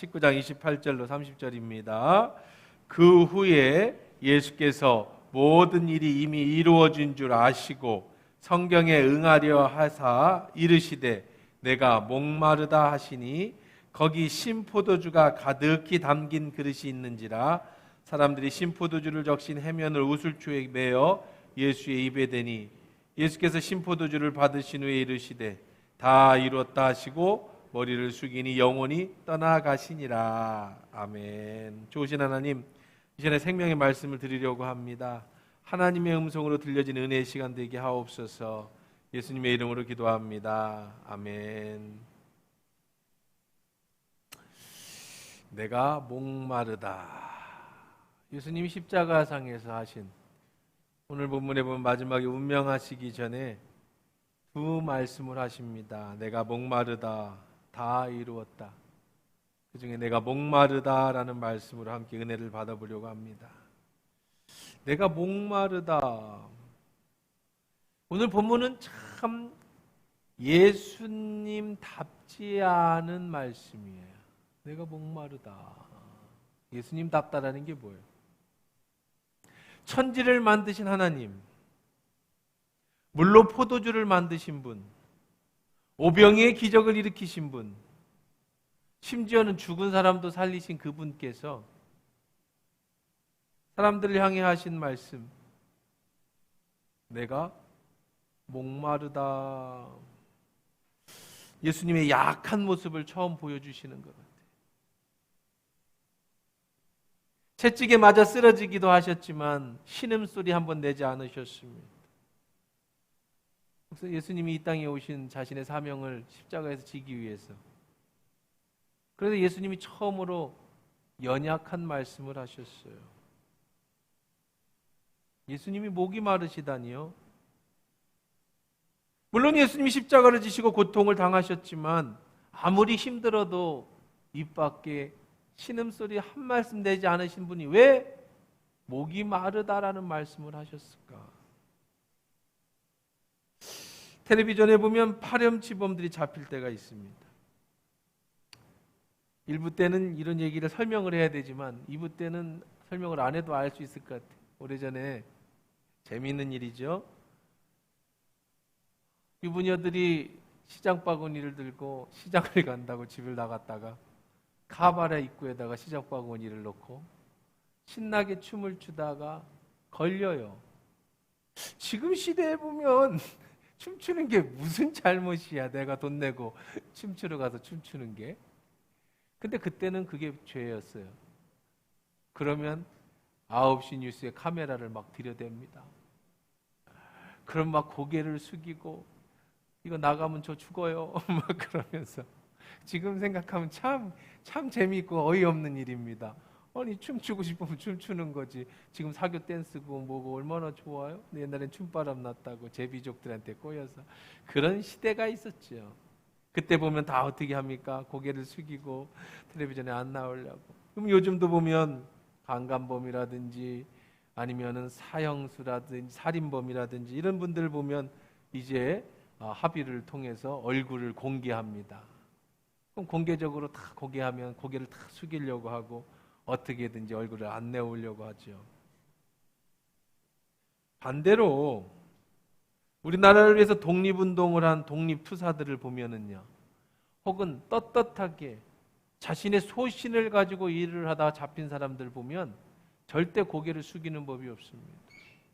19장 28절로 30절입니다. 그 후에 예수께서 모든 일이 이미 이루어진 줄 아시고 성경에 응하려 하사 이르시되 내가 목마르다 하시니 거기 신포도주가 가득히 담긴 그릇이 있는지라 사람들이 신포도주를 적신 해면을 우슬초에 매어 예수의 입에 대니 예수께서 신포도주를 받으신 후에 이르시되 다 이루었다 하시고 머리를 숙이니 영혼이 떠나가시니라. 아멘. 좋으신 하나님, 이 시간에 생명의 말씀을 드리려고 합니다. 하나님의 음성으로 들려진 은혜의 시간 되게 하옵소서. 예수님의 이름으로 기도합니다. 아멘. 내가 목마르다. 예수님이 십자가상에서 하신 오늘 본문에 보면 마지막에 운명하시기 전에 두 말씀을 하십니다. 내가 목마르다. 다 이루었다. 그 중에 내가 목마르다라는 말씀으로 함께 은혜를 받아보려고 합니다. 내가 목마르다. 오늘 본문은 참 예수님답지 않은 말씀이에요. 내가 목마르다. 예수님답다라는 게 뭐예요? 천지를 만드신 하나님, 물로 포도주를 만드신 분, 오병이의 기적을 일으키신 분, 심지어는 죽은 사람도 살리신 그분께서 사람들을 향해 하신 말씀, 내가 목마르다. 예수님의 약한 모습을 처음 보여주시는 것 같아요. 채찍에 맞아 쓰러지기도 하셨지만 신음소리 한번 내지 않으셨습니다. 그래서 예수님이 이 땅에 오신 자신의 사명을 십자가에서 지기 위해서, 그래서 예수님이 처음으로 연약한 말씀을 하셨어요. 예수님이 목이 마르시다니요? 물론 예수님이 십자가를 지시고 고통을 당하셨지만 아무리 힘들어도 입 밖에 신음소리 한 말씀 내지 않으신 분이 왜 목이 마르다라는 말씀을 하셨을까? 텔레비전에 보면 파렴치범들이 잡힐 때가 있습니다. 1부 때는 이런 얘기를 설명을 해야 되지만 2부 때는 설명을 안 해도 알 수 있을 것 같아요. 오래전에 재미있는 일이죠. 유부녀들이 시장 바구니를 들고 시장을 간다고 집을 나갔다가 카바레 입구에다가 시장 바구니를 놓고 신나게 춤을 추다가 걸려요. 지금 시대에 보면 춤추는 게 무슨 잘못이야. 내가 돈 내고 춤추러 가서 춤추는 게. 근데 그때는 그게 죄였어요. 그러면 9시 뉴스에 카메라를 막 들여댑니다. 그럼 막 고개를 숙이고 이거 나가면 저 죽어요. 막 그러면서 지금 생각하면 참 재미있고 어이없는 일입니다. 아니 춤추고 싶으면 춤추는 거지. 지금 사교 댄스고 뭐고 얼마나 좋아요? 옛날엔 춤바람 났다고 제비족들한테 꼬여서 그런 시대가 있었죠. 그때 보면 다 어떻게 합니까? 고개를 숙이고 텔레비전에 안 나오려고. 그럼 요즘도 보면 강간범이라든지 아니면은 사형수라든지 살인범이라든지 이런 분들 보면 이제 합의를 통해서 얼굴을 공개합니다. 그럼 공개적으로 다 공개하면 고개를 다 숙이려고 하고 어떻게든지 얼굴을 안 내오려고 하죠. 반대로 우리나라를 위해서 독립운동을 한 독립투사들을 보면은요, 혹은 떳떳하게 자신의 소신을 가지고 일을 하다가 잡힌 사람들 보면 절대 고개를 숙이는 법이 없습니다.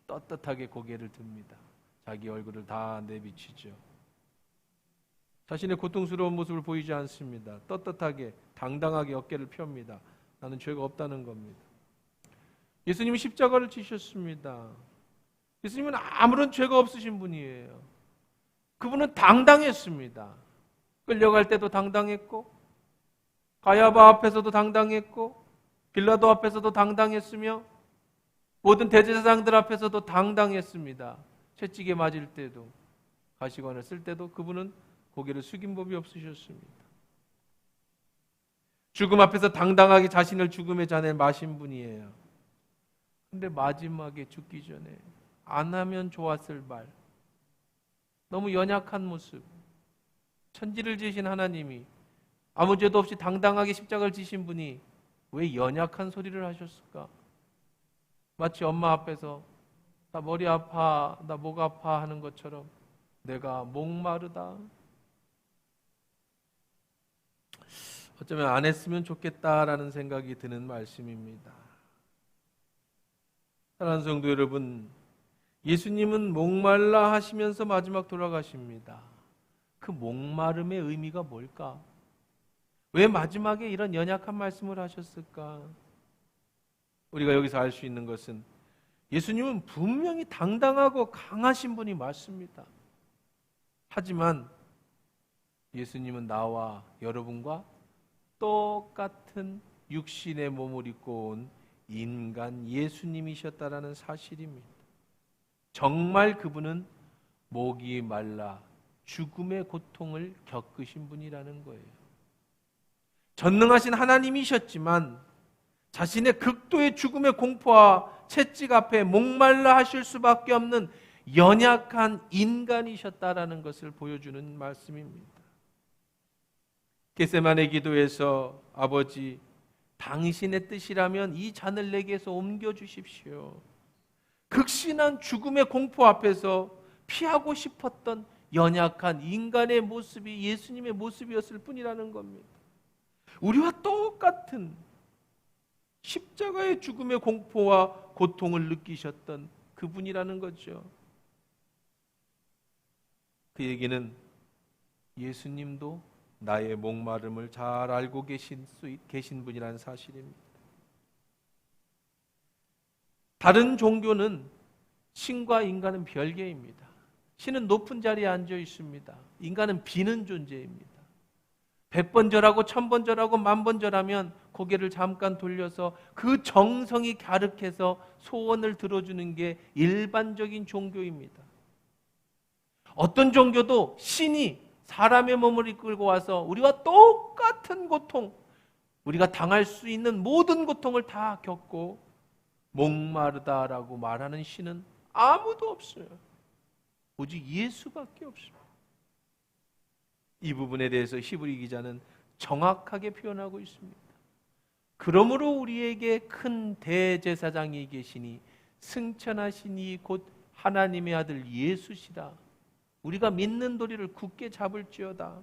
떳떳하게 고개를 듭니다. 자기 얼굴을 다 내비치죠. 자신의 고통스러운 모습을 보이지 않습니다. 떳떳하게 당당하게 어깨를 펴니다. 나는 죄가 없다는 겁니다. 예수님이 십자가를 지셨습니다. 예수님은 아무런 죄가 없으신 분이에요. 그분은 당당했습니다. 끌려갈 때도 당당했고 가야바 앞에서도 당당했고 빌라도 앞에서도 당당했으며 모든 대제사장들 앞에서도 당당했습니다. 채찍에 맞을 때도 가시관을 쓸 때도 그분은 고개를 숙인 법이 없으셨습니다. 죽음 앞에서 당당하게 자신을 죽음의 잔에 마신 분이에요. 근데 마지막에 죽기 전에 안 하면 좋았을 말, 너무 연약한 모습, 천지를 지으신 하나님이 아무 죄도 없이 당당하게 십자가를 지신 분이 왜 연약한 소리를 하셨을까? 마치 엄마 앞에서 나 머리 아파, 나 목 아파 하는 것처럼 내가 목마르다. 어쩌면 안 했으면 좋겠다라는 생각이 드는 말씀입니다. 사랑하는 성도 여러분, 예수님은 목말라 하시면서 마지막 돌아가십니다. 그 목마름의 의미가 뭘까? 왜 마지막에 이런 연약한 말씀을 하셨을까? 우리가 여기서 알 수 있는 것은 예수님은 분명히 당당하고 강하신 분이 맞습니다. 하지만 예수님은 나와 여러분과 똑같은 육신의 몸을 입고 온 인간 예수님이셨다라는 사실입니다. 정말 그분은 목이 말라 죽음의 고통을 겪으신 분이라는 거예요. 전능하신 하나님이셨지만 자신의 극도의 죽음의 공포와 채찍 앞에 목말라 하실 수밖에 없는 연약한 인간이셨다라는 것을 보여주는 말씀입니다. 겟세마네 기도에서 아버지, 당신의 뜻이라면 이 잔을 내게서 옮겨주십시오. 극심한 죽음의 공포 앞에서 피하고 싶었던 연약한 인간의 모습이 예수님의 모습이었을 뿐이라는 겁니다. 우리와 똑같은 십자가의 죽음의 공포와 고통을 느끼셨던 그분이라는 거죠. 그 얘기는 예수님도 나의 목마름을 잘 알고 계신 분이라는 사실입니다. 다른 종교는 신과 인간은 별개입니다. 신은 높은 자리에 앉아 있습니다. 인간은 비는 존재입니다. 100번 절하고 1000번 절하고 10,000번 절하면 고개를 잠깐 돌려서 그 정성이 갸륵해서 소원을 들어주는 게 일반적인 종교입니다. 어떤 종교도 신이 사람의 몸을 이끌고 와서 우리와 똑같은 고통, 우리가 당할 수 있는 모든 고통을 다 겪고 목마르다라고 말하는 신은 아무도 없어요. 오직 예수밖에 없습니다. 이 부분에 대해서 히브리 기자는 정확하게 표현하고 있습니다. 그러므로 우리에게 큰 대제사장이 계시니 승천하시니 곧 하나님의 아들 예수시라. 우리가 믿는 도리를 굳게 잡을지어다.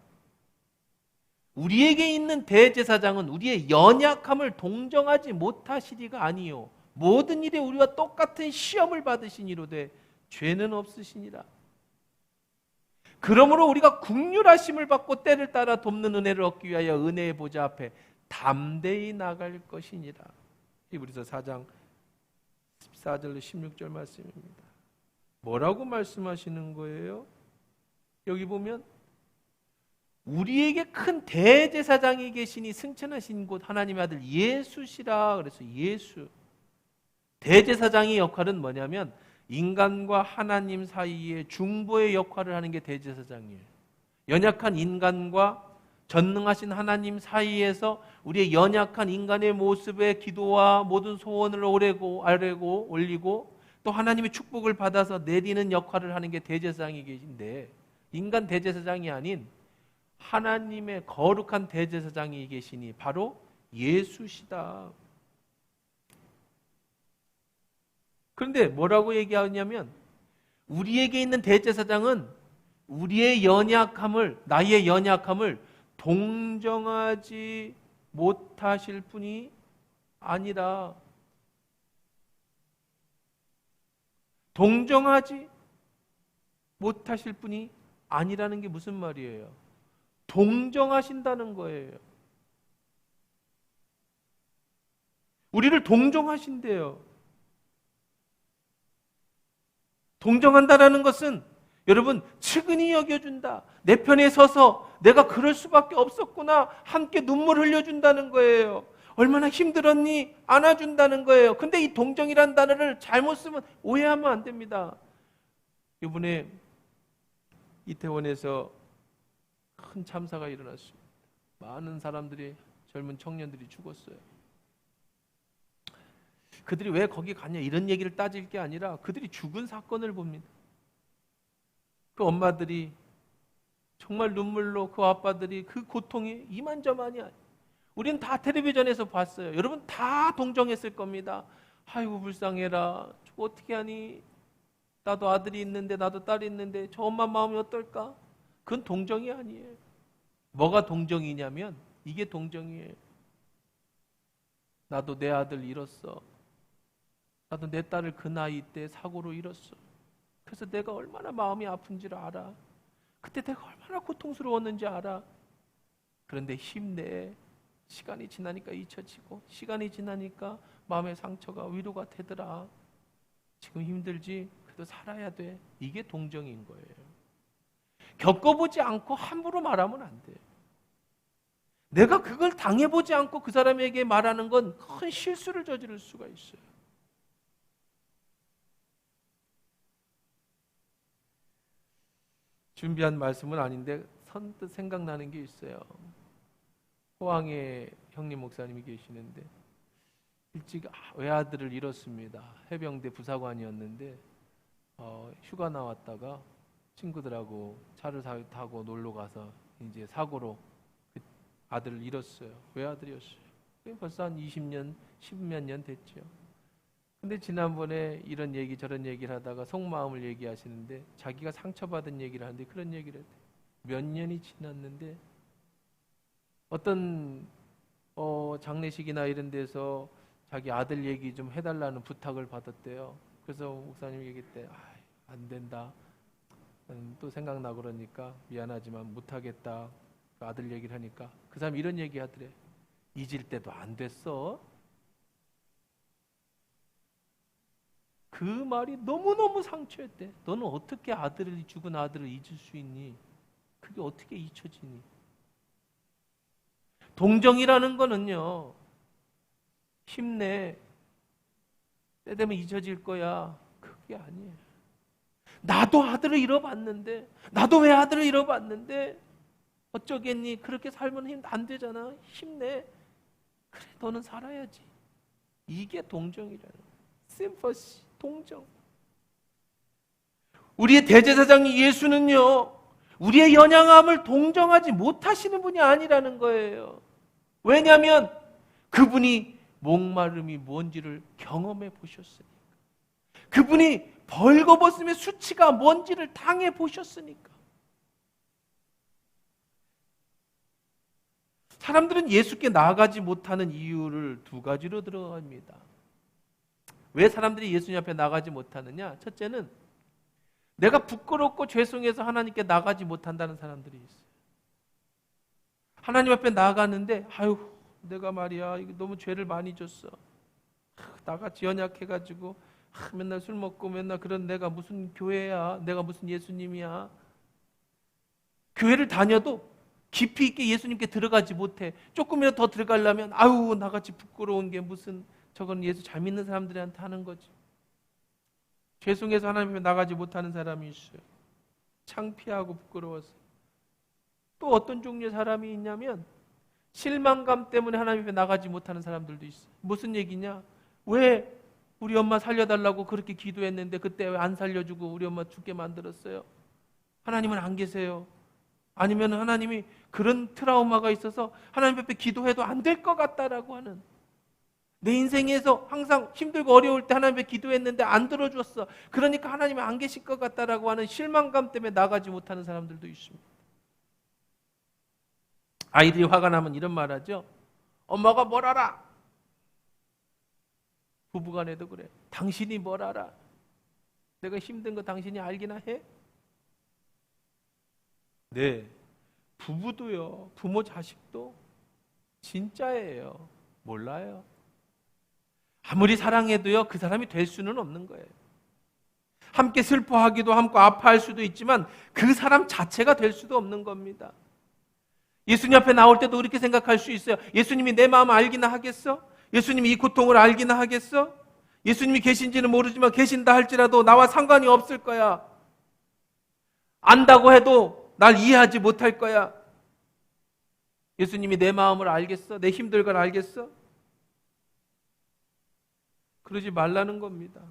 우리에게 있는 대제사장은 우리의 연약함을 동정하지 못하시리가 아니요 모든 일에 우리와 똑같은 시험을 받으시니로되 죄는 없으시니라. 그러므로 우리가 긍휼하심을 받고 때를 따라 돕는 은혜를 얻기 위하여 은혜의 보좌 앞에 담대히 나갈 것이니라. 히브리서 4장 14절로 16절 말씀입니다. 뭐라고 말씀하시는 거예요? 여기 보면 우리에게 큰 대제사장이 계시니 승천하신 곳 하나님의 아들 예수시라. 그래서 예수. 대제사장의 역할은 뭐냐면 인간과 하나님 사이에 중보의 역할을 하는 게 대제사장이에요. 연약한 인간과 전능하신 하나님 사이에서 우리의 연약한 인간의 모습에 기도와 모든 소원을 아뢰고 올리고 또 하나님의 축복을 받아서 내리는 역할을 하는 게 대제사장이 계신데 인간 대제사장이 아닌 하나님의 거룩한 대제사장이 계시니 바로 예수시다. 그런데 뭐라고 얘기하냐면 우리에게 있는 대제사장은 우리의 연약함을, 나의 연약함을 동정하지 못하실 분이 아니라 동정하지 못하실 분이 아니라는 게 무슨 말이에요? 동정하신다는 거예요. 우리를 동정하신대요. 동정한다라는 것은 여러분 측은히 여겨준다. 내 편에 서서 내가 그럴 수밖에 없었구나. 함께 눈물 흘려준다는 거예요. 얼마나 힘들었니? 안아준다는 거예요. 근데 이 동정이라는 단어를 잘못 쓰면 오해하면 안 됩니다. 이번에 이태원에서 큰 참사가 일어났습니다. 많은 사람들이, 젊은 청년들이 죽었어요. 그들이 왜 거기 갔냐 이런 얘기를 따질 게 아니라 그들이 죽은 사건을 봅니다. 그 엄마들이 정말 눈물로 그 아빠들이 그 고통이 이만저만이 아니에요. 우리는 다 텔레비전에서 봤어요. 여러분 다 동정했을 겁니다. 아이고 불쌍해라. 저거 어떻게 하니? 나도 아들이 있는데 나도 딸이 있는데 저 엄마 마음이 어떨까? 그건 동정이 아니에요. 뭐가 동정이냐면 이게 동정이에요. 나도 내 아들 잃었어. 나도 내 딸을 그 나이 때 사고로 잃었어. 그래서 내가 얼마나 마음이 아픈지를 알아. 그때 내가 얼마나 고통스러웠는지 알아. 그런데 힘내. 시간이 지나니까 잊혀지고 시간이 지나니까 마음의 상처가 위로가 되더라. 지금 힘들지? 그래도 살아야 돼. 이게 동정인 거예요. 겪어보지 않고 함부로 말하면 안 돼. 내가 그걸 당해보지 않고 그 사람에게 말하는 건 큰 실수를 저지를 수가 있어요. 준비한 말씀은 아닌데 선뜻 생각나는 게 있어요. 포항에 형님 목사님이 계시는데 일찍 외아들을 잃었습니다. 해병대 부사관이었는데 휴가 나왔다가 친구들하고 차를 타고 놀러 가서 이제 사고로 그 아들을 잃었어요. 외아들이었어요. 벌써 한 20년, 10몇 년 됐죠. 근데 지난번에 이런 얘기 저런 얘기를 하다가 속마음을 얘기하시는데 자기가 상처받은 얘기를 하는데 그런 얘기를 했대요. 몇 년이 지났는데 어떤 장례식이나 이런 데서 자기 아들 얘기 좀 해달라는 부탁을 받았대요. 그래서 목사님이 얘기했대. 안 된다. 또 생각나고 그러니까 미안하지만 못하겠다. 그 아들 얘기를 하니까 그 사람이 이런 얘기 하더래. 잊을 때도 안 됐어. 그 말이 너무너무 상처였대. 너는 어떻게 죽은 아들을 잊을 수 있니? 그게 어떻게 잊혀지니? 동정이라는 거는요, 힘내. 때 되면 잊혀질 거야. 그게 아니에요. 나도 아들을 잃어봤는데, 나도 왜 아들을 잃어봤는데, 어쩌겠니? 그렇게 살면 안 되잖아. 힘내. 그래, 너는 살아야지. 이게 동정이라는 거예요. 심퍼시, 동정. 우리의 대제사장이 예수는요, 우리의 연약함을 동정하지 못하시는 분이 아니라는 거예요. 왜냐하면 그분이 목마름이 뭔지를 경험해 보셨으니까. 그분이 벌거벗음의 수치가 뭔지를 당해 보셨으니까. 사람들은 예수께 나아가지 못하는 이유를 두 가지로 들어갑니다. 왜 사람들이 예수님 앞에 나가지 못하느냐? 첫째는 내가 부끄럽고 죄송해서 하나님께 나가지 못한다는 사람들이 있어요. 하나님 앞에 나가는데 아유 내가 말이야 이거 너무 죄를 많이 졌어. 나같이 연약해가지고 맨날 술 먹고 맨날 그런 내가 무슨 교회야? 내가 무슨 예수님이야? 교회를 다녀도 깊이 있게 예수님께 들어가지 못해. 조금이라도 더 들어가려면 아유 나같이 부끄러운 게 무슨 저건 예수 잘 믿는 사람들한테 하는 거지. 죄송해서 하나님 앞에 나가지 못하는 사람이 있어요. 창피하고 부끄러워서. 또 어떤 종류의 사람이 있냐면 실망감 때문에 하나님 앞에 나가지 못하는 사람들도 있어요. 무슨 얘기냐? 왜 우리 엄마 살려달라고 그렇게 기도했는데 그때 왜 안 살려주고 우리 엄마 죽게 만들었어요? 하나님은 안 계세요. 아니면 하나님이 그런 트라우마가 있어서 하나님 앞에 기도해도 안 될 것 같다라고 하는, 내 인생에서 항상 힘들고 어려울 때 하나님 앞에 기도했는데 안 들어줬어. 그러니까 하나님이 안 계실 것 같다라고 하는 실망감 때문에 나가지 못하는 사람들도 있습니다. 아이들이 화가 나면 이런 말 하죠. 엄마가 뭘 알아? 부부간에도 그래. 당신이 뭘 알아? 내가 힘든 거 당신이 알기나 해? 네. 부부도요. 부모 자식도 진짜예요. 몰라요. 아무리 사랑해도요. 그 사람이 될 수는 없는 거예요. 함께 슬퍼하기도 함께 아파할 수도 있지만 그 사람 자체가 될 수도 없는 겁니다. 예수님 앞에 나올 때도 그렇게 생각할 수 있어요. 예수님이 내 마음 알기나 하겠어? 예수님이 이 고통을 알기나 하겠어? 예수님이 계신지는 모르지만 계신다 할지라도 나와 상관이 없을 거야. 안다고 해도 날 이해하지 못할 거야. 예수님이 내 마음을 알겠어? 내 힘들 걸 알겠어? 그러지 말라는 겁니다.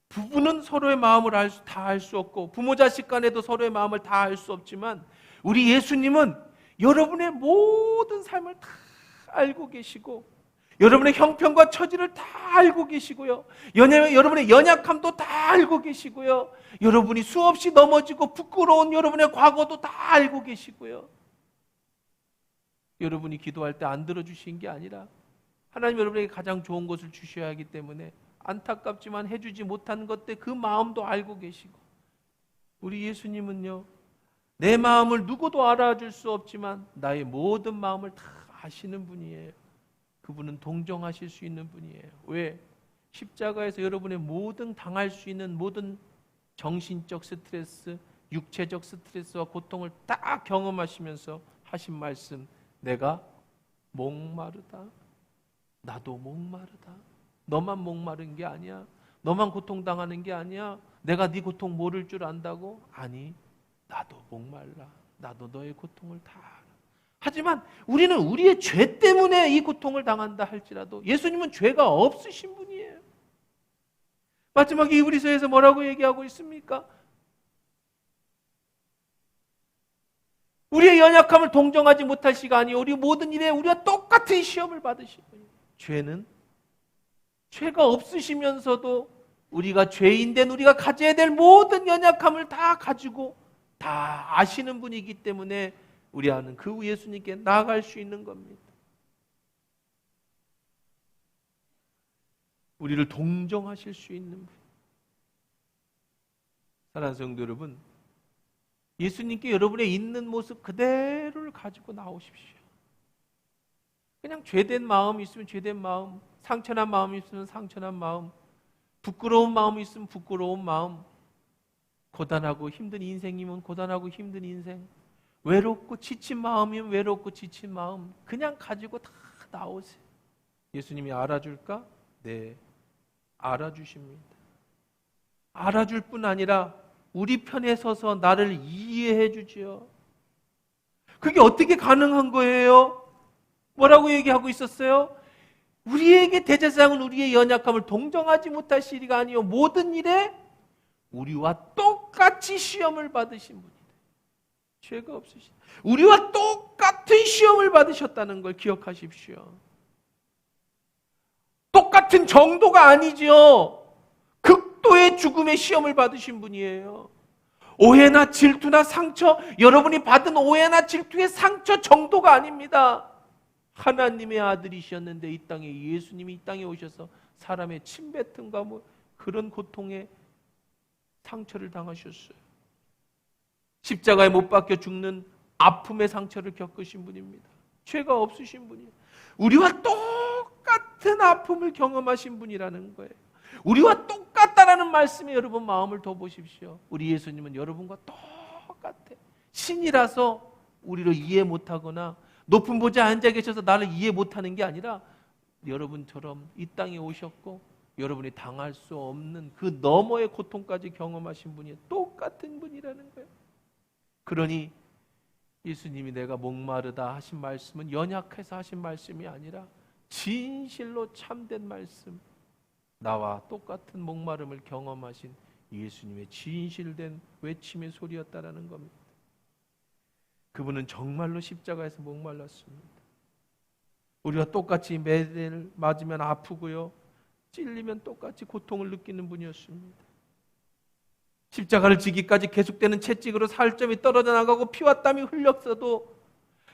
부부는 서로의 마음을 다 알 수 없고 부모 자식 간에도 서로의 마음을 다 알 수 없지만 우리 예수님은 여러분의 모든 삶을 다 알고 계시고 여러분의 형편과 처지를 다 알고 계시고요. 여러분의 연약함도 다 알고 계시고요. 여러분이 수없이 넘어지고 부끄러운 여러분의 과거도 다 알고 계시고요. 여러분이 기도할 때 안 들어주신 게 아니라 하나님 여러분에게 가장 좋은 것을 주셔야 하기 때문에 안타깝지만 해주지 못한 것들 그 마음도 알고 계시고 우리 예수님은요. 내 마음을 누구도 알아줄 수 없지만 나의 모든 마음을 다 아시는 분이에요. 그분은 동정하실 수 있는 분이에요. 왜? 십자가에서 여러분의 모든 당할 수 있는 모든 정신적 스트레스, 육체적 스트레스와 고통을 다 경험하시면서 하신 말씀, 내가 목마르다. 나도 목마르다. 너만 목마른 게 아니야. 너만 고통당하는 게 아니야. 내가 네 고통 모를 줄 안다고? 아니, 나도 목말라. 나도 너의 고통을 다 알아. 하지만 우리는 우리의 죄 때문에 이 고통을 당한다 할지라도 예수님은 죄가 없으신 분이에요. 마지막에 히브리서에서 뭐라고 얘기하고 있습니까? 우리의 연약함을 동정하지 못할 시간이 우리 모든 일에 우리와 똑같은 시험을 받으신 분이에요. 죄는 죄가 없으시면서도 우리가 죄인된 우리가 가져야 될 모든 연약함을 다 가지고 다 아시는 분이기 때문에 우리는 그 예수님께 나아갈 수 있는 겁니다. 우리를 동정하실 수 있는 분. 사랑하는 성도 여러분, 예수님께 여러분의 있는 모습 그대로를 가지고 나오십시오. 그냥 죄된 마음이 있으면 죄된 마음, 상처난 마음이 있으면 상처난 마음, 부끄러운 마음이 있으면 부끄러운 마음, 고단하고 힘든 인생이면 고단하고 힘든 인생, 외롭고 지친 마음이면 외롭고 지친 마음 그냥 가지고 다 나오세요. 예수님이 알아줄까? 네, 알아주십니다. 알아줄 뿐 아니라 우리 편에 서서 나를 이해해 주지요. 그게 어떻게 가능한 거예요? 뭐라고 얘기하고 있었어요? 우리에게 대제사장은 우리의 연약함을 동정하지 못하시리가 아니요 모든 일에 우리와 똑같이 시험을 받으신 분이다. 죄가 없으신 우리와 똑같은 시험을 받으셨다는 걸 기억하십시오. 똑같은 정도가 아니죠. 극도의 죽음의 시험을 받으신 분이에요. 오해나 질투나 상처, 여러분이 받은 오해나 질투의 상처 정도가 아닙니다. 하나님의 아들이셨는데 이 땅에 예수님이 이 땅에 오셔서 사람의 침뱉음과 그런 고통에 상처를 당하셨어요. 십자가에 못 박혀 죽는 아픔의 상처를 겪으신 분입니다. 죄가 없으신 분이에요. 우리와 똑같은 아픔을 경험하신 분이라는 거예요. 우리와 똑같다라는 말씀에 여러분 마음을 더 보십시오. 우리 예수님은 여러분과 똑같아. 신이라서 우리를 이해 못하거나 높은 보좌에 앉아 계셔서 나를 이해 못하는 게 아니라 여러분처럼 이 땅에 오셨고 여러분이 당할 수 없는 그 너머의 고통까지 경험하신 분이 똑같은 분이라는 거예요. 그러니 예수님이 내가 목마르다 하신 말씀은 연약해서 하신 말씀이 아니라 진실로 참된 말씀, 나와 똑같은 목마름을 경험하신 예수님의 진실된 외침의 소리였다라는 겁니다. 그분은 정말로 십자가에서 목말랐습니다. 우리가 똑같이 매를 맞으면 아프고요, 찔리면 똑같이 고통을 느끼는 분이었습니다. 십자가를 지기까지 계속되는 채찍으로 살점이 떨어져 나가고 피와 땀이 흘렸어도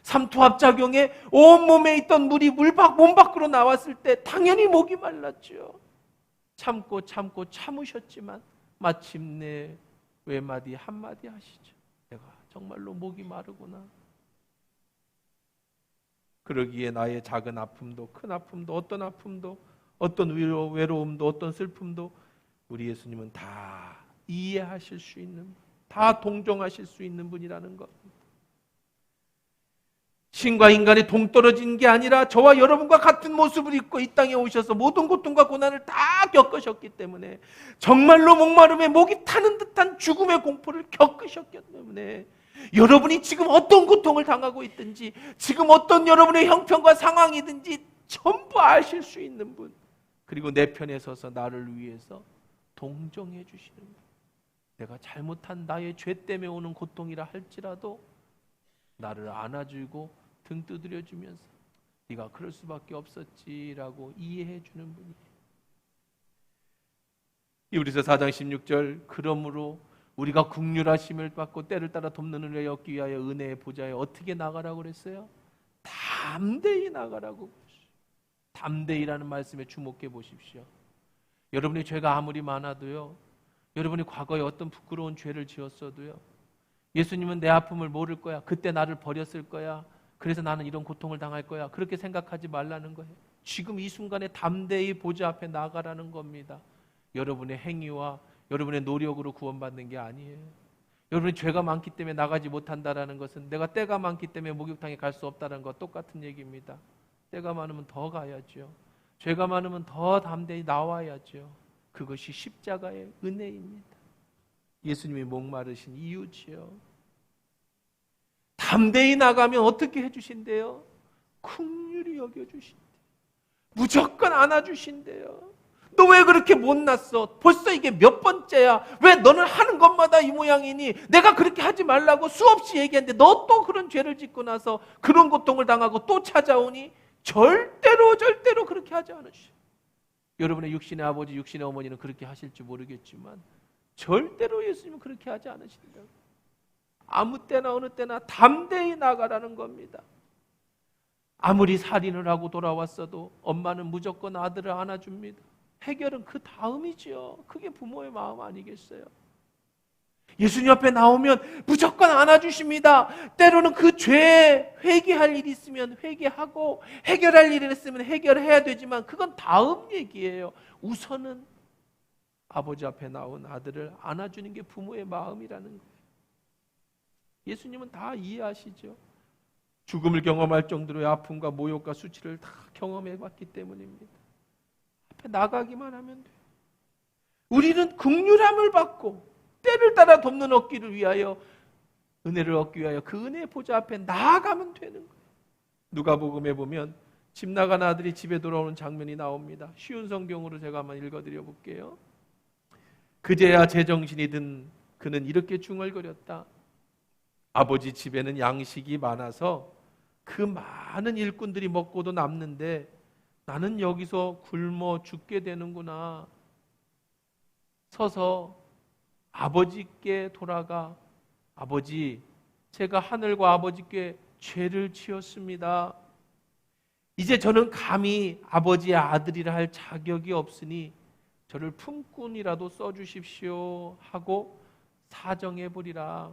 삼투압작용에 온몸에 있던 물이 몸 밖으로 나왔을 때 당연히 목이 말랐죠. 참고 참으셨지만 마침내 외마디 한마디 하시죠. 내가 정말로 목이 마르구나. 그러기에 나의 작은 아픔도 큰 아픔도 어떤 외로움도 어떤 슬픔도 우리 예수님은 다 이해하실 수 있는, 다 동정하실 수 있는 분이라는 겁니다. 신과 인간이 동떨어진 게 아니라 저와 여러분과 같은 모습을 입고 이 땅에 오셔서 모든 고통과 고난을 다 겪으셨기 때문에, 정말로 목마름에 목이 타는 듯한 죽음의 공포를 겪으셨기 때문에 여러분이 지금 어떤 고통을 당하고 있든지, 지금 어떤 여러분의 형편과 상황이든지 전부 아실 수 있는 분, 그리고 내 편에 서서 나를 위해서 동정해 주시는 거예요. 내가 잘못한 나의 죄 때문에 오는 고통이라 할지라도 나를 안아주고 등 두드려 주면서 네가 그럴 수밖에 없었지라고 이해해 주는 분이에요. 히브리서 4장 16절 그러므로 우리가 긍휼하심을 받고 때를 따라 돕는 은혜를 얻기 위하여 은혜의 보좌에 어떻게 나가라고 그랬어요? 담대히 나가라고. 담대히라는 말씀에 주목해 보십시오. 여러분의 죄가 아무리 많아도요, 여러분이 과거에 어떤 부끄러운 죄를 지었어도요, 예수님은 내 아픔을 모를 거야. 그때 나를 버렸을 거야. 그래서 나는 이런 고통을 당할 거야. 그렇게 생각하지 말라는 거예요. 지금 이 순간에 담대히 보좌 앞에 나가라는 겁니다. 여러분의 행위와 여러분의 노력으로 구원받는 게 아니에요. 여러분이 죄가 많기 때문에 나가지 못한다는 것은 내가 때가 많기 때문에 목욕탕에 갈 수 없다는 것 똑같은 얘기입니다. 때가 많으면 더 가야죠. 죄가 많으면 더 담대히 나와야죠. 그것이 십자가의 은혜입니다. 예수님이 목마르신 이유지요. 담대히 나가면 어떻게 해주신대요? 긍휼히 여겨주신대요. 무조건 안아주신대요. 너 왜 그렇게 못났어? 벌써 이게 몇 번째야? 왜 너는 하는 것마다 이 모양이니? 내가 그렇게 하지 말라고 수없이 얘기했는데 너 또 그런 죄를 짓고 나서 그런 고통을 당하고 또 찾아오니? 절대로 그렇게 하지 않으시오. 여러분의 육신의 아버지, 육신의 어머니는 그렇게 하실지 모르겠지만 절대로 예수님은 그렇게 하지 않으신다고. 아무 때나 어느 때나 담대히 나가라는 겁니다. 아무리 살인을 하고 돌아왔어도 엄마는 무조건 아들을 안아줍니다. 해결은 그 다음이지요. 그게 부모의 마음 아니겠어요? 예수님 앞에 나오면 무조건 안아주십니다. 때로는 그 죄에 회개할 일이 있으면 회개하고 해결할 일이 있으면 해결해야 되지만 그건 다음 얘기예요. 우선은 아버지 앞에 나온 아들을 안아주는 게 부모의 마음이라는 거예요. 예수님은 다 이해하시죠. 죽음을 경험할 정도로의 아픔과 모욕과 수치를 다 경험해봤기 때문입니다. 앞에 나가기만 하면 돼요. 우리는 긍휼함을 받고 때를 따라 돕는 얻기를 위하여, 은혜를 얻기 위하여 그 은혜의 보좌 앞에 나아가면 되는 거예요. 누가복음에 보면 집 나간 아들이 집에 돌아오는 장면이 나옵니다. 쉬운 성경으로 제가 한번 읽어드려 볼게요. 그제야 제정신이 든 그는 이렇게 중얼거렸다. 아버지 집에는 양식이 많아서 그 많은 일꾼들이 먹고도 남는데 나는 여기서 굶어 죽게 되는구나. 서서 아버지께 돌아가, 아버지, 제가 하늘과 아버지께 죄를 지었습니다. 이제 저는 감히 아버지의 아들이라 할 자격이 없으니 저를 품꾼이라도 써주십시오 하고 사정해보리라.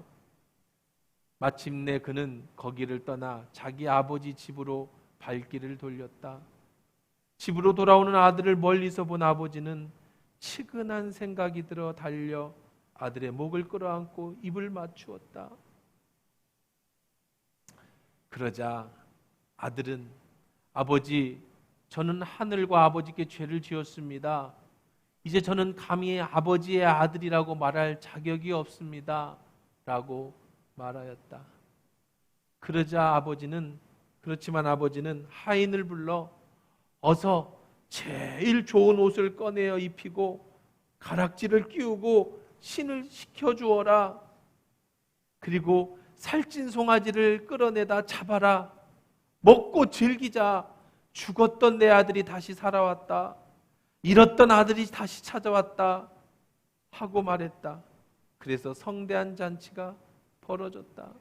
마침내 그는 거기를 떠나 자기 아버지 집으로 발길을 돌렸다. 집으로 돌아오는 아들을 멀리서 본 아버지는 치근한 생각이 들어 달려 아들의 목을 끌어안고 입을 맞추었다. 그러자 아들은 아버지, 저는 하늘과 아버지께 죄를 지었습니다. 이제 저는 감히 아버지의 아들이라고 말할 자격이 없습니다. 라고 말하였다. 그렇지만 아버지는 하인을 불러 어서 제일 좋은 옷을 꺼내어 입히고 가락지를 끼우고 신을 시켜주어라. 그리고 살찐 송아지를 끌어내다 잡아라. 먹고 즐기자. 죽었던 내 아들이 다시 살아왔다. 잃었던 아들이 다시 찾아왔다. 하고 말했다. 그래서 성대한 잔치가 벌어졌다.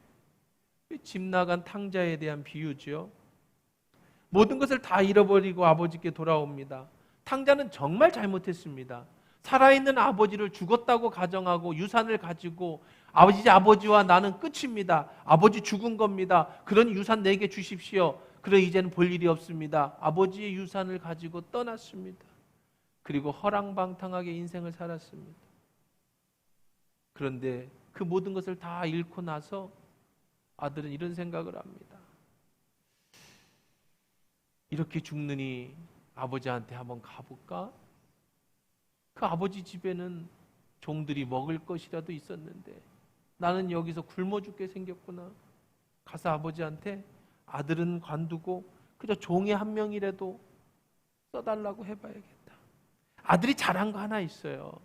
집 나간 탕자에 대한 비유죠. 모든 것을 다 잃어버리고 아버지께 돌아옵니다. 탕자는 정말 잘못했습니다. 살아있는 아버지를 죽었다고 가정하고 유산을 가지고 아버지와 나는 끝입니다. 아버지 죽은 겁니다. 그러니 유산 내게 주십시오. 그래 이제는 볼 일이 없습니다. 아버지의 유산을 가지고 떠났습니다. 그리고 허랑방탕하게 인생을 살았습니다. 그런데 그 모든 것을 다 잃고 나서 아들은 이런 생각을 합니다. 이렇게 죽느니 아버지한테 한번 가볼까? 그 아버지 집에는 종들이 먹을 것이라도 있었는데 나는 여기서 굶어 죽게 생겼구나. 가서 아버지한테 아들은 관두고 그저 종의 한 명이라도 써달라고 해봐야겠다. 아들이 잘한 거 하나 있어요.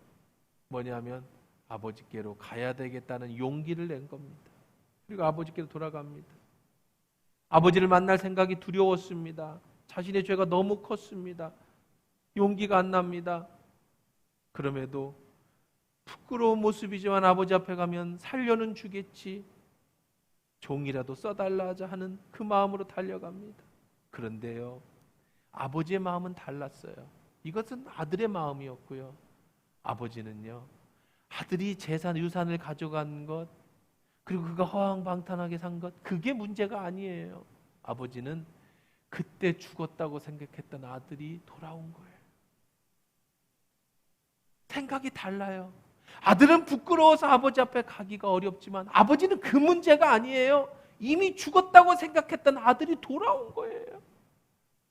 뭐냐면 아버지께로 가야 되겠다는 용기를 낸 겁니다. 그리고 아버지께로 돌아갑니다. 아버지를 만날 생각이 두려웠습니다. 자신의 죄가 너무 컸습니다. 용기가 안 납니다. 그럼에도 부끄러운 모습이지만 아버지 앞에 가면 살려는 주겠지, 종이라도 써달라 하자 하는 그 마음으로 달려갑니다. 그런데요, 아버지의 마음은 달랐어요. 이것은 아들의 마음이었고요. 아버지는요, 아들이 재산, 유산을 가져간 것, 그리고 그가 허황방탕하게 산 것, 그게 문제가 아니에요. 아버지는 그때 죽었다고 생각했던 아들이 돌아온 거예요. 생각이 달라요. 아들은 부끄러워서 아버지 앞에 가기가 어렵지만 아버지는 그 문제가 아니에요. 이미 죽었다고 생각했던 아들이 돌아온 거예요.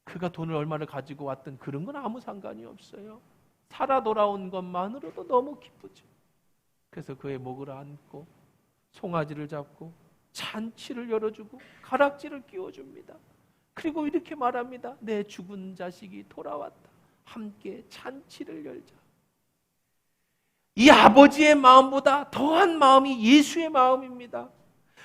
그가 돈을 얼마를 가지고 왔든 그런 건 아무 상관이 없어요. 살아 돌아온 것만으로도 너무 기쁘죠. 그래서 그의 목을 안고 송아지를 잡고 잔치를 열어주고 가락지를 끼워줍니다. 그리고 이렇게 말합니다. 내 죽은 자식이 돌아왔다. 함께 잔치를 열자. 이 아버지의 마음보다 더한 마음이 예수의 마음입니다.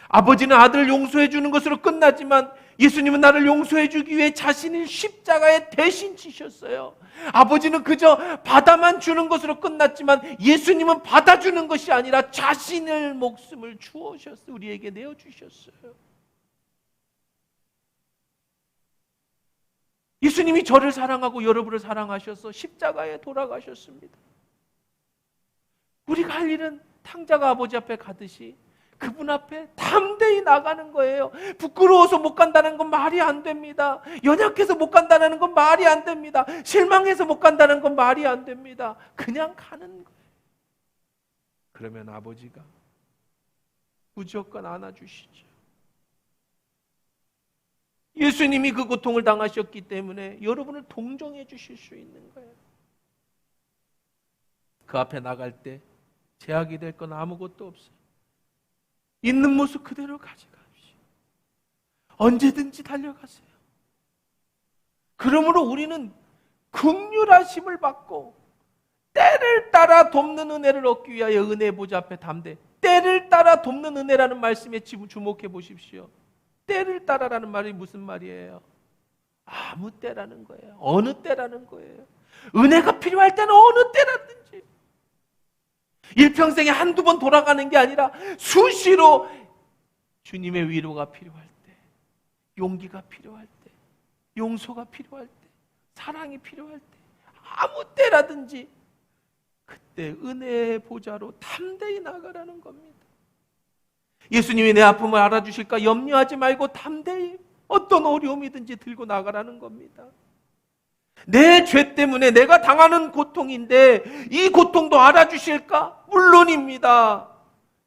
아버지는 아들을 용서해 주는 것으로 끝나지만 예수님은 나를 용서해 주기 위해 자신을 십자가에 대신 지셨어요. 아버지는 그저 받아만 주는 것으로 끝났지만 예수님은 받아주는 것이 아니라 자신의 목숨을 주어셨어요. 우리에게 내어주셨어요. 예수님이 저를 사랑하고 여러분을 사랑하셔서 십자가에 돌아가셨습니다. 우리가 할 일은 탕자가 아버지 앞에 가듯이 그분 앞에 담대히 나가는 거예요. 부끄러워서 못 간다는 건 말이 안 됩니다. 연약해서 못 간다는 건 말이 안 됩니다. 실망해서 못 간다는 건 말이 안 됩니다. 그냥 가는 거예요. 그러면 아버지가 무조건 안아주시죠. 예수님이 그 고통을 당하셨기 때문에 여러분을 동정해 주실 수 있는 거예요. 그 앞에 나갈 때 제약이 될 건 아무것도 없어요. 있는 모습 그대로 가져가십시오. 언제든지 달려가세요. 그러므로 우리는 긍휼하심을 받고 때를 따라 돕는 은혜를 얻기 위하여 은혜의 보좌 앞에 담대. 때를 따라 돕는 은혜라는 말씀에 주목해 보십시오. 때를 따라라는 말이 무슨 말이에요? 아무 때라는 거예요. 어느 때라는 거예요. 은혜가 필요할 때는 어느 때라든지. 일평생에 한두 번 돌아가는 게 아니라 수시로 주님의 위로가 필요할 때, 용기가 필요할 때, 용서가 필요할 때, 사랑이 필요할 때, 아무 때라든지 그때 은혜의 보좌로 담대히 나가라는 겁니다. 예수님이 내 아픔을 알아주실까 염려하지 말고 담대히 어떤 어려움이든지 들고 나가라는 겁니다. 내 죄 때문에 내가 당하는 고통인데 이 고통도 알아주실까? 물론입니다.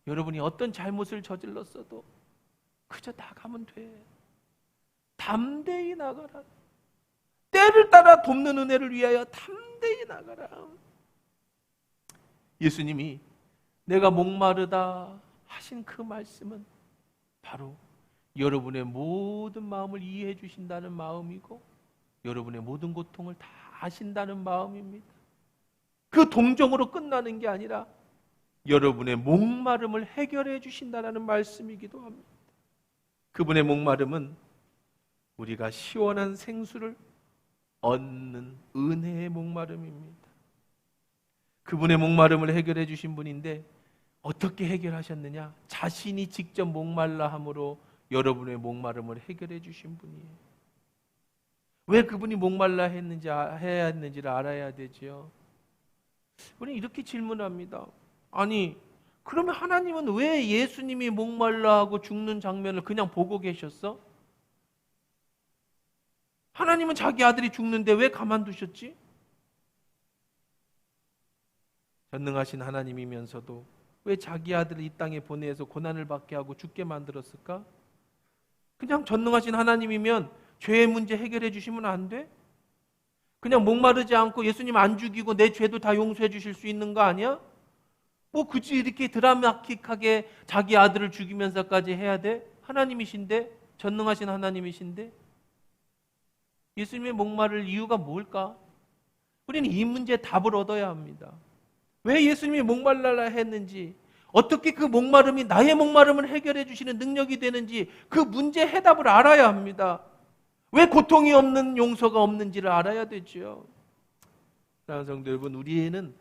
여러분이 어떤 잘못을 저질렀어도 그저 나가면 돼. 담대히 나가라. 때를 따라 돕는 은혜를 위하여 담대히 나가라. 예수님이 내가 목마르다 하신 그 말씀은 바로 여러분의 모든 마음을 이해해 주신다는 마음이고 여러분의 모든 고통을 다 아신다는 마음입니다. 그 동정으로 끝나는 게 아니라 여러분의 목마름을 해결해 주신다는 말씀이기도 합니다. 그분의 목마름은 우리가 시원한 생수를 얻는 은혜의 목마름입니다. 그분의 목마름을 해결해 주신 분인데 어떻게 해결하셨느냐? 자신이 직접 목말라 함으로 여러분의 목마름을 해결해 주신 분이에요. 왜 그분이 목말라 해야 했는지를 알아야 되죠. 우리는 이렇게 질문합니다. 아니, 그러면 하나님은 왜 예수님이 목말라 하고 죽는 장면을 그냥 보고 계셨어? 하나님은 자기 아들이 죽는데 왜 가만두셨지? 전능하신 하나님이면서도 왜 자기 아들을 이 땅에 보내서 고난을 받게 하고 죽게 만들었을까? 그냥 전능하신 하나님이면 죄의 문제 해결해 주시면 안 돼? 그냥 목마르지 않고 예수님 안 죽이고 내 죄도 다 용서해 주실 수 있는 거 아니야? 뭐 굳이 이렇게 드라마틱하게 자기 아들을 죽이면서까지 해야 돼? 하나님이신데? 전능하신 하나님이신데? 예수님의 목마를 이유가 뭘까? 우리는 이 문제에 답을 얻어야 합니다. 왜 예수님이 목말라라 했는지, 어떻게 그 목마름이 나의 목마름을 해결해 주시는 능력이 되는지 그 문제 해답을 알아야 합니다. 왜 고통이 없는 용서가 없는지를 알아야 되죠. 사랑하는 성도 여러분, 우리는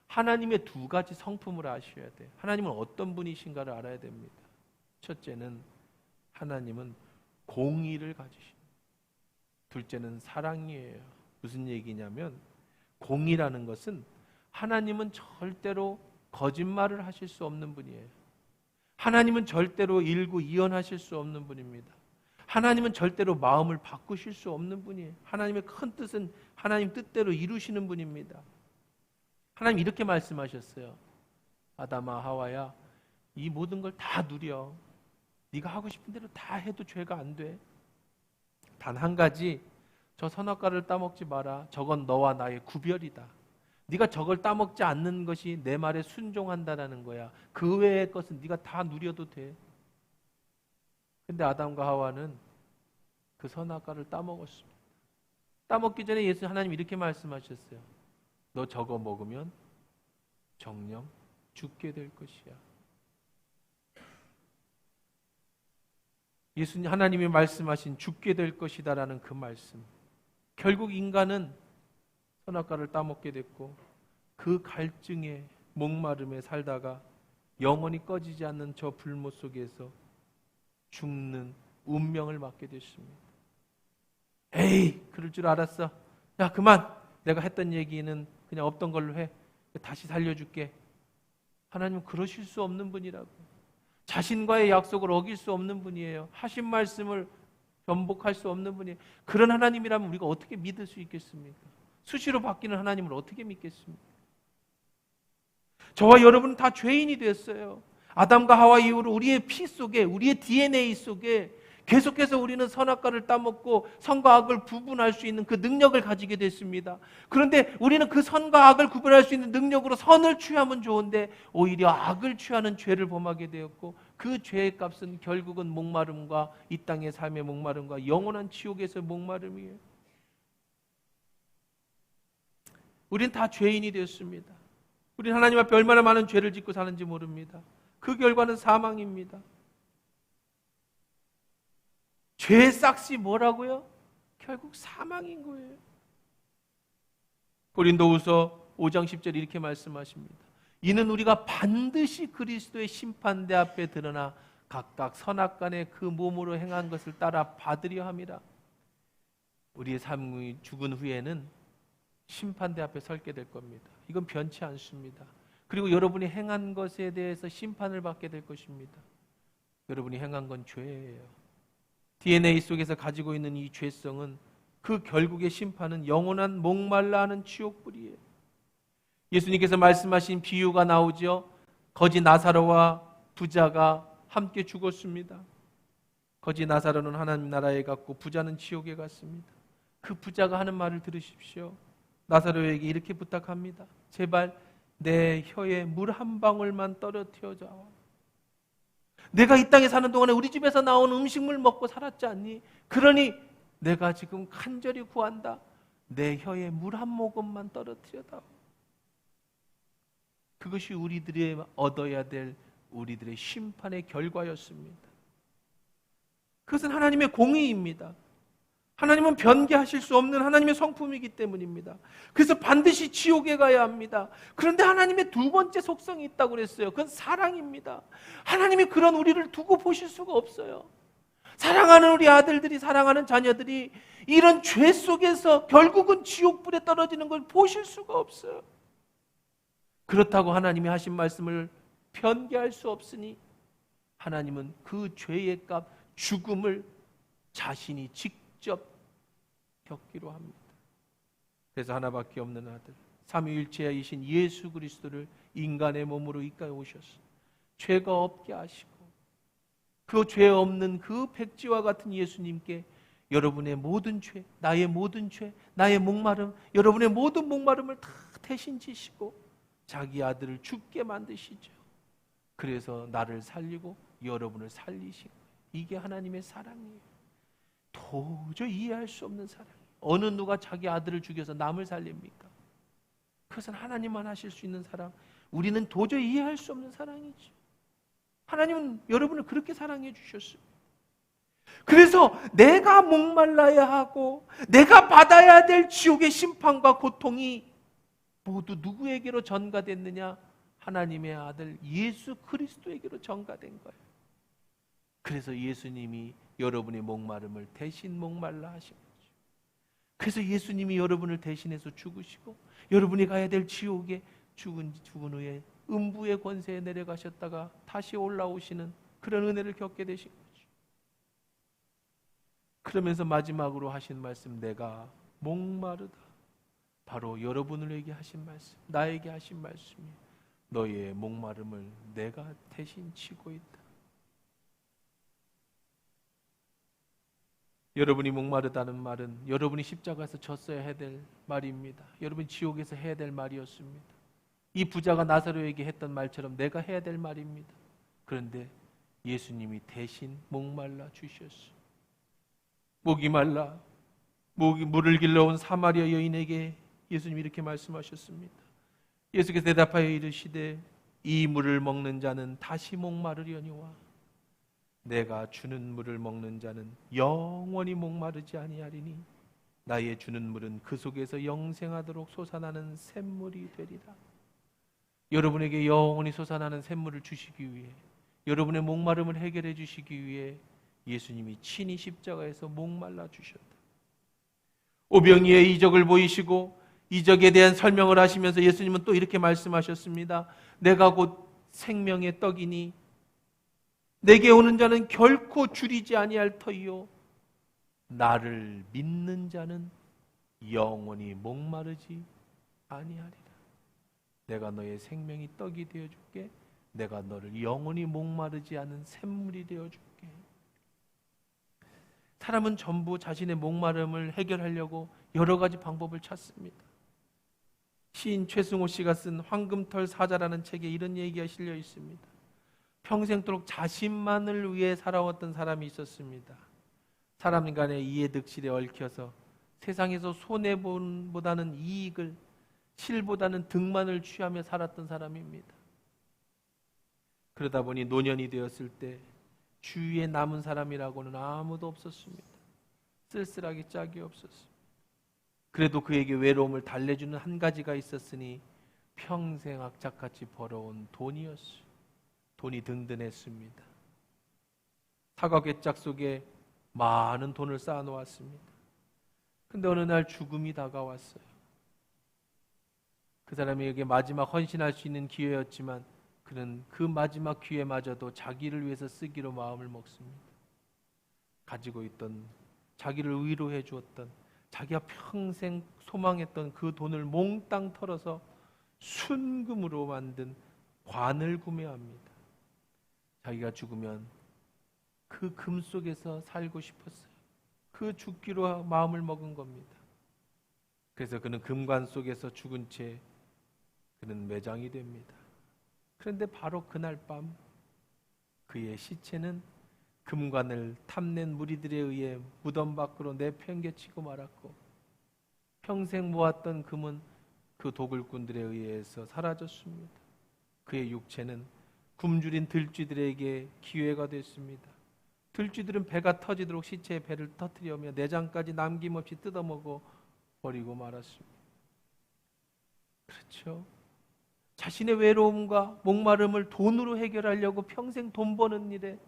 하나님의 두 가지 성품을 아셔야 돼요. 하나님은 어떤 분이신가를 알아야 됩니다. 첫째는 하나님은 공의를 가지십니다. 둘째는 사랑이에요. 무슨 얘기냐면, 공의라는 것은 하나님은 절대로 거짓말을 하실 수 없는 분이에요. 하나님은 절대로 일구이연하실 수 없는 분입니다. 하나님은 절대로 마음을 바꾸실 수 없는 분이에요. 하나님의 큰 뜻은 하나님 뜻대로 이루시는 분입니다. 하나님 이렇게 말씀하셨어요. 아담아, 하와야, 이 모든 걸 다 누려. 네가 하고 싶은 대로 다 해도 죄가 안 돼. 단 한 가지, 저 선악과를 따먹지 마라. 저건 너와 나의 구별이다. 네가 저걸 따먹지 않는 것이 내 말에 순종한다라는 거야. 그 외의 것은 네가 다 누려도 돼. 근데 아담과 하와는 그 선악과를 따먹었습니다. 따먹기 전에 예수 하나님 이렇게 말씀하셨어요. 너 저거 먹으면 정녕 죽게 될 것이야. 예수님 하나님이 말씀하신 죽게 될 것이다라는 그 말씀. 결국 인간은 선악과를 따먹게 됐고 그 갈증에 목마름에 살다가 영원히 꺼지지 않는 저 불못 속에서 죽는 운명을 맞게 됐습니다. 에이, 그럴 줄 알았어. 야, 그만. 내가 했던 얘기는 그냥 없던 걸로 해. 다시 살려줄게. 하나님은 그러실 수 없는 분이라고. 자신과의 약속을 어길 수 없는 분이에요. 하신 말씀을 변복할 수 없는 분이에요. 그런 하나님이라면 우리가 어떻게 믿을 수 있겠습니까? 수시로 바뀌는 하나님을 어떻게 믿겠습니까? 저와 여러분은 다 죄인이 됐어요. 아담과 하와 이후로 우리의 피 속에, 우리의 DNA 속에 계속해서 우리는 선악과를 따먹고 선과 악을 구분할 수 있는 그 능력을 가지게 됐습니다. 그런데 우리는 그 선과 악을 구분할 수 있는 능력으로 선을 취하면 좋은데 오히려 악을 취하는 죄를 범하게 되었고 그 죄의 값은 결국은 목마름과 이 땅의 삶의 목마름과 영원한 지옥에서의 목마름이에요. 우리는 다 죄인이 되었습니다. 우리는 하나님 앞에 얼마나 많은 죄를 짓고 사는지 모릅니다. 그 결과는 사망입니다. 죄의 싹이 뭐라고요? 결국 사망인 거예요. 고린도후서 5장 10절 이렇게 말씀하십니다. 이는 우리가 반드시 그리스도의 심판대 앞에 드러나 각각 선악간에 그 몸으로 행한 것을 따라 받으려 함이라. 우리의 삶이 죽은 후에는 심판대 앞에 설게 될 겁니다. 이건 변치 않습니다. 그리고 여러분이 행한 것에 대해서 심판을 받게 될 것입니다. 여러분이 행한 건 죄예요. DNA 속에서 가지고 있는 이 죄성은 그 결국의 심판은 영원한 목말라 하는 지옥불이에요. 예수님께서 말씀하신 비유가 나오죠. 거지 나사로와 부자가 함께 죽었습니다. 거지 나사로는 하나님 나라에 갔고 부자는 지옥에 갔습니다. 그 부자가 하는 말을 들으십시오. 나사로에게 이렇게 부탁합니다. 제발 내 혀에 물 한 방울만 떨어뜨려줘. 내가 이 땅에 사는 동안에 우리 집에서 나온 음식물 먹고 살았지 않니? 그러니 내가 지금 간절히 구한다. 내 혀에 물 한 모금만 떨어뜨려다오. 그것이 우리들의 얻어야 될 우리들의 심판의 결과였습니다. 그것은 하나님의 공의입니다. 하나님은 변개하실 수 없는 하나님의 성품이기 때문입니다. 그래서 반드시 지옥에 가야 합니다. 그런데 하나님의 두 번째 속성이 있다고 그랬어요. 그건 사랑입니다. 하나님이 그런 우리를 두고 보실 수가 없어요. 사랑하는 우리 아들들이, 사랑하는 자녀들이 이런 죄 속에서 결국은 지옥불에 떨어지는 걸 보실 수가 없어요. 그렇다고 하나님이 하신 말씀을 변개할 수 없으니 하나님은 그 죄의 값, 죽음을 자신이 직접 겪기로 합니다. 그래서 하나밖에 없는 아들, 삼위일체이신 예수 그리스도를 인간의 몸으로 이끌어 오셨어. 죄가 없게 하시고 그 죄 없는 그 백지와 같은 예수님께 여러분의 모든 죄, 나의 모든 죄, 나의 목마름, 여러분의 모든 목마름을 다 대신 지시고 자기 아들을 죽게 만드시죠. 그래서 나를 살리고 여러분을 살리신 거예요. 이게 하나님의 사랑이에요. 도저히 이해할 수 없는 사랑이에요. 어느 누가 자기 아들을 죽여서 남을 살립니까? 그것은 하나님만 하실 수 있는 사랑. 우리는 도저히 이해할 수 없는 사랑이죠. 하나님은 여러분을 그렇게 사랑해 주셨어요. 그래서 내가 목말라야 하고 내가 받아야 될 지옥의 심판과 고통이 모두 누구에게로 전가됐느냐? 하나님의 아들 예수 그리스도에게로 전가된 거예요. 그래서 예수님이 여러분의 목마름을 대신 목말라 하신 거죠. 그래서 예수님이 여러분을 대신해서 죽으시고 여러분이 가야 될 지옥에 죽은 후에 음부의 권세에 내려가셨다가 다시 올라오시는 그런 은혜를 겪게 되신 거죠. 그러면서 마지막으로 하신 말씀, 내가 목마르다. 바로 여러분에게 하신 말씀, 나에게 하신 말씀이 너희의 목마름을 내가 대신 치고 있다. 여러분이 목마르다는 말은 여러분이 십자가에서 졌어야 해야 될 말입니다. 여러분이 지옥에서 해야 될 말이었습니다. 이 부자가 나사로에게 했던 말처럼 내가 해야 될 말입니다. 그런데 예수님이 대신 목말라 주셨어요. 목이 말라 물을 길러온 사마리아 여인에게 예수님이 이렇게 말씀하셨습니다. 예수께서 대답하여 이르시되 이 물을 먹는 자는 다시 목마르려니와 내가 주는 물을 먹는 자는 영원히 목마르지 아니하리니 나의 주는 물은 그 속에서 영생하도록 솟아나는 샘물이 되리라. 여러분에게 영원히 솟아나는 샘물을 주시기 위해, 여러분의 목마름을 해결해 주시기 위해 예수님이 친히 십자가에서 목말라 주셨다. 오병이의 이적을 보이시고 이적에 대한 설명을 하시면서 예수님은 또 이렇게 말씀하셨습니다. 내가 곧 생명의 떡이니 내게 오는 자는 결코 줄이지 아니할 터이요 나를 믿는 자는 영원히 목마르지 아니하리라. 내가 너의 생명이 떡이 되어줄게. 내가 너를 영원히 목마르지 않은 샘물이 되어줄게. 사람은 전부 자신의 목마름을 해결하려고 여러 가지 방법을 찾습니다. 시인 최승호 씨가 쓴 황금털 사자라는 책에 이런 얘기가 실려 있습니다. 평생도록 자신만을 위해 살아왔던 사람이 있었습니다. 사람 간의 이해득실에 얽혀서 세상에서 손해보다는 이익을, 실보다는 득만을 취하며 살았던 사람입니다. 그러다 보니 노년이 되었을 때 주위에 남은 사람이라고는 아무도 없었습니다. 쓸쓸하기 짝이 없었습니다. 그래도 그에게 외로움을 달래주는 한 가지가 있었으니 평생 악착같이 벌어온 돈이었어요. 돈이 든든했습니다. 사과괴짝 속에 많은 돈을 쌓아놓았습니다. 근데 어느 날 죽음이 다가왔어요. 그 사람에게 마지막 헌신할 수 있는 기회였지만 그는 그 마지막 기회마저도 자기를 위해서 쓰기로 마음을 먹습니다. 가지고 있던, 자기를 위로해 주었던, 자기가 평생 소망했던 그 돈을 몽땅 털어서 순금으로 만든 관을 구매합니다. 자기가 죽으면 그 금 속에서 살고 싶었어요. 그 죽기로 마음을 먹은 겁니다. 그래서 그는 금관 속에서 죽은 채 그는 매장이 됩니다. 그런데 바로 그날 밤 그의 시체는 금관을 탐낸 무리들에 의해 무덤 밖으로 내팽개치고 말았고 평생 모았던 금은 그 도굴꾼들에 의해서 사라졌습니다. 그의 육체는 굶주린 들쥐들에게 기회가 됐습니다. 들쥐들은 배가 터지도록 시체의 배를 터뜨리며 내장까지 남김없이 뜯어먹어 버리고 말았습니다. 그렇죠? 자신의 외로움과 목마름을 돈으로 해결하려고 평생 돈 버는 일에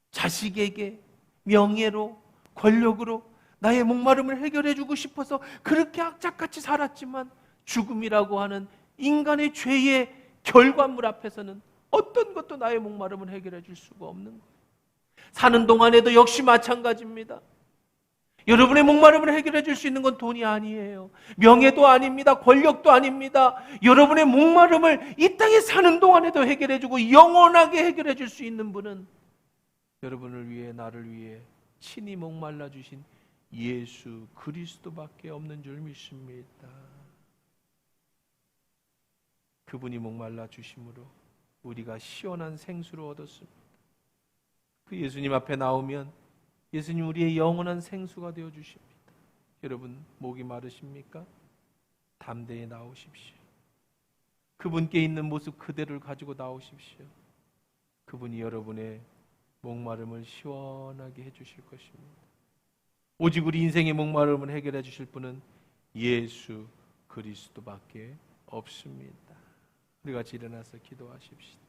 자식에게 명예로 권력으로 나의 목마름을 해결해주고 싶어서 그렇게 악착같이 살았지만 죽음이라고 하는 인간의 죄의 결과물 앞에서는 어떤 것도 나의 목마름을 해결해 줄 수가 없는 거예요. 사는 동안에도 역시 마찬가지입니다. 여러분의 목마름을 해결해 줄 수 있는 건 돈이 아니에요. 명예도 아닙니다. 권력도 아닙니다. 여러분의 목마름을 이 땅에 사는 동안에도 해결해 주고 영원하게 해결해 줄 수 있는 분은 여러분을 위해, 나를 위해 친히 목말라 주신 예수 그리스도밖에 없는 줄 믿습니다. 그분이 목말라 주심으로 우리가 시원한 생수를 얻었습니다. 그 예수님 앞에 나오면 예수님 우리의 영원한 생수가 되어 주십니다. 여러분 목이 마르십니까? 담대히 나오십시오. 그분께 있는 모습 그대로를 가지고 나오십시오. 그분이 여러분의 목마름을 시원하게 해주실 것입니다. 오직 우리 인생의 목마름을 해결해 주실 분은 예수 그리스도밖에 없습니다. 우리 같이 일어나서 기도하십시다.